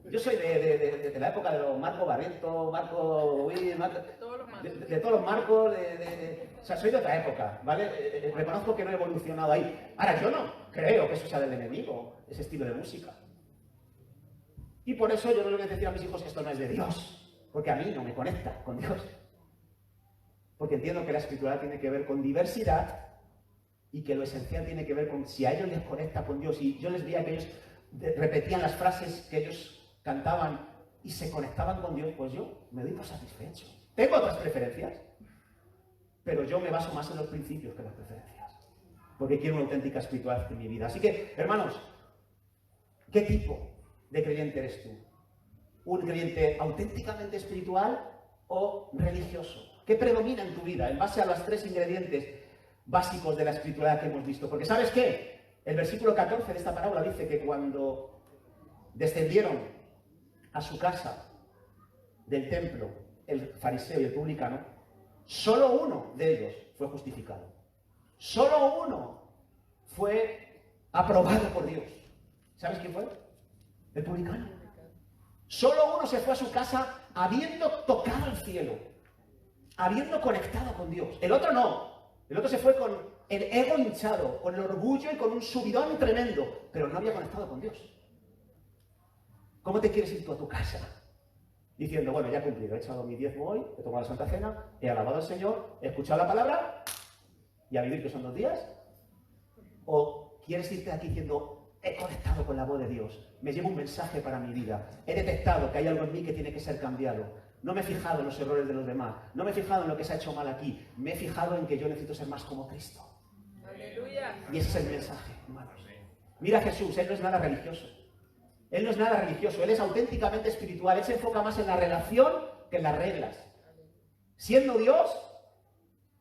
Yo soy de la época de los Marco Barriento, Marco Will, de todos los Marcos, o sea, soy de otra época, ¿vale? Reconozco que no he evolucionado ahí. Ahora, yo no creo que eso sea del enemigo, ese estilo de música. Y por eso yo no le voy a decir a mis hijos que esto no es de Dios, porque a mí no me conecta con Dios. Porque entiendo que la escritura tiene que ver con diversidad y que lo esencial tiene que ver con si a ellos les conecta con Dios. Y yo les veía que ellos repetían las frases que ellos cantaban y se conectaban con Dios, pues yo me doy por satisfecho. Tengo otras preferencias, pero yo me baso más en los principios que en las preferencias, porque quiero una auténtica espiritualidad en mi vida. Así que, hermanos, ¿qué tipo de creyente eres tú? ¿Un creyente auténticamente espiritual o religioso? ¿Qué predomina en tu vida en base a los 3 ingredientes básicos de la espiritualidad que hemos visto? Porque ¿sabes qué? El versículo 14 de esta parábola dice que cuando descendieron a su casa del templo el fariseo y el publicano, solo uno de ellos fue justificado. Solo uno fue aprobado por Dios. ¿Sabes quién fue? El publicano. Solo uno se fue a su casa habiendo tocado el cielo, habiendo conectado con Dios. El otro no. El otro se fue con el ego hinchado, con el orgullo y con un subidón tremendo, pero no había conectado con Dios. ¿Cómo te quieres ir tú a tu casa? Diciendo, bueno, ya he cumplido, he echado mi diezmo hoy, he tomado la Santa Cena, he alabado al Señor, he escuchado la palabra, y a vivir que son 2 días. ¿O quieres irte aquí diciendo, he conectado con la voz de Dios, me llevo un mensaje para mi vida, he detectado que hay algo en mí que tiene que ser cambiado, no me he fijado en los errores de los demás, no me he fijado en lo que se ha hecho mal aquí, me he fijado en que yo necesito ser más como Cristo? Aleluya. Y ese es el mensaje, hermanos. Mira a Jesús, Él no es nada religioso. Él no es nada religioso, Él es auténticamente espiritual. Él se enfoca más en la relación que en las reglas. Siendo Dios,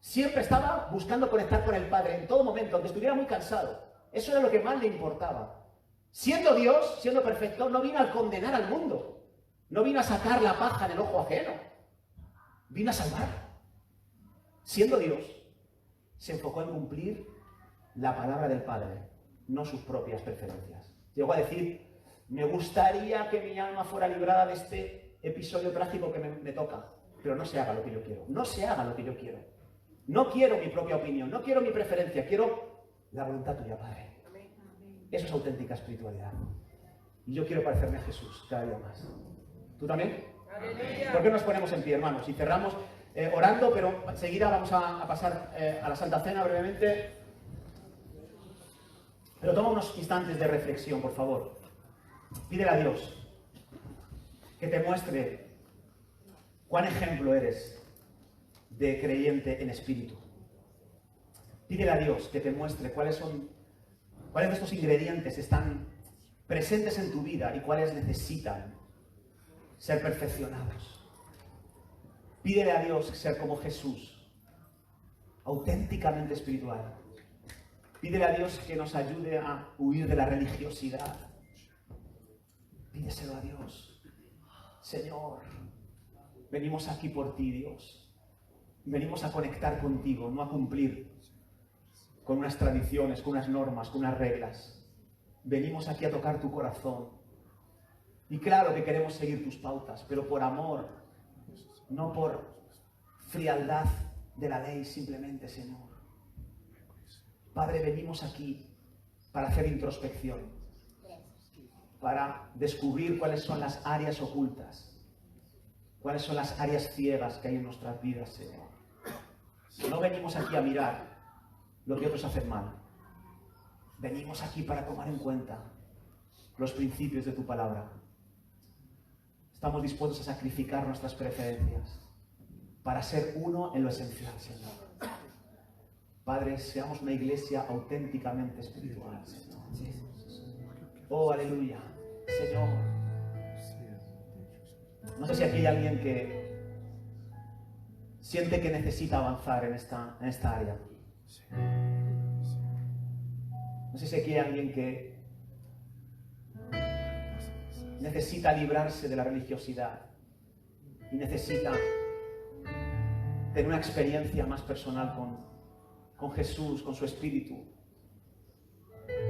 siempre estaba buscando conectar con el Padre en todo momento, aunque estuviera muy cansado. Eso era lo que más le importaba. Siendo Dios, siendo perfecto, no vino a condenar al mundo. No vino a sacar la paja del ojo ajeno. Vino a salvar. Siendo Dios, se enfocó en cumplir la palabra del Padre, no sus propias preferencias. Llegó a decir, me gustaría que mi alma fuera librada de este episodio trágico que me toca, pero no se haga lo que yo quiero. No se haga lo que yo quiero. No quiero mi propia opinión, no quiero mi preferencia, quiero la voluntad tuya, Padre. Eso es auténtica espiritualidad. Y yo quiero parecerme a Jesús cada día más. ¿Tú también? Aleluya. ¿Por qué nos ponemos en pie, hermanos? Y cerramos orando, pero enseguida vamos a pasar a la Santa Cena brevemente. Pero toma unos instantes de reflexión, por favor. Pídele a Dios que te muestre cuán ejemplo eres de creyente en espíritu. Pídele a Dios que te muestre cuáles de estos ingredientes están presentes en tu vida y cuáles necesitan ser perfeccionados. Pídele a Dios ser como Jesús, auténticamente espiritual. Pídele a Dios que nos ayude a huir de la religiosidad. Pídeselo a Dios. Señor, venimos aquí por ti, Dios. Venimos a conectar contigo, no a cumplir con unas tradiciones, con unas normas, con unas reglas. Venimos aquí a tocar tu corazón. Y claro que queremos seguir tus pautas, pero por amor, no por frialdad de la ley simplemente, Señor. Padre, venimos aquí para hacer introspección, para descubrir cuáles son las áreas ocultas, cuáles son las áreas ciegas que hay en nuestras vidas, Señor. No venimos aquí a mirar lo que otros hacen mal. Venimos aquí para tomar en cuenta los principios de tu palabra. Estamos dispuestos a sacrificar nuestras preferencias. para ser uno en lo esencial, Señor. Padre, seamos una iglesia auténticamente espiritual, Señor. Oh, aleluya, Señor. No sé si aquí hay alguien que siente que necesita avanzar en esta área. No sé si aquí hay alguien que necesita librarse de la religiosidad y necesita tener una experiencia más personal con Jesús, con su Espíritu.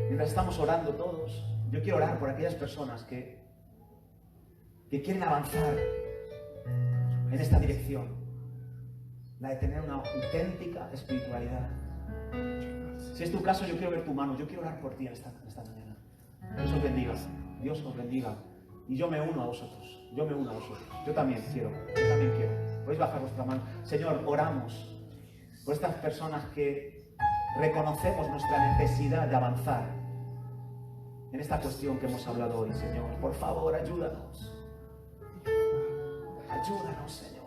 Mientras estamos orando todos, yo quiero orar por aquellas personas que quieren avanzar en esta dirección, la de tener una auténtica espiritualidad. Si es tu caso, yo quiero ver tu mano, yo quiero orar por ti en esta mañana. Dios os bendiga, Dios os bendiga. Y yo me uno a vosotros, yo también quiero. Podéis bajar vuestra mano. Señor, oramos por estas personas que reconocemos nuestra necesidad de avanzar en esta cuestión que hemos hablado hoy, Señor. Por favor, ayúdanos. Ayúdanos, Señor.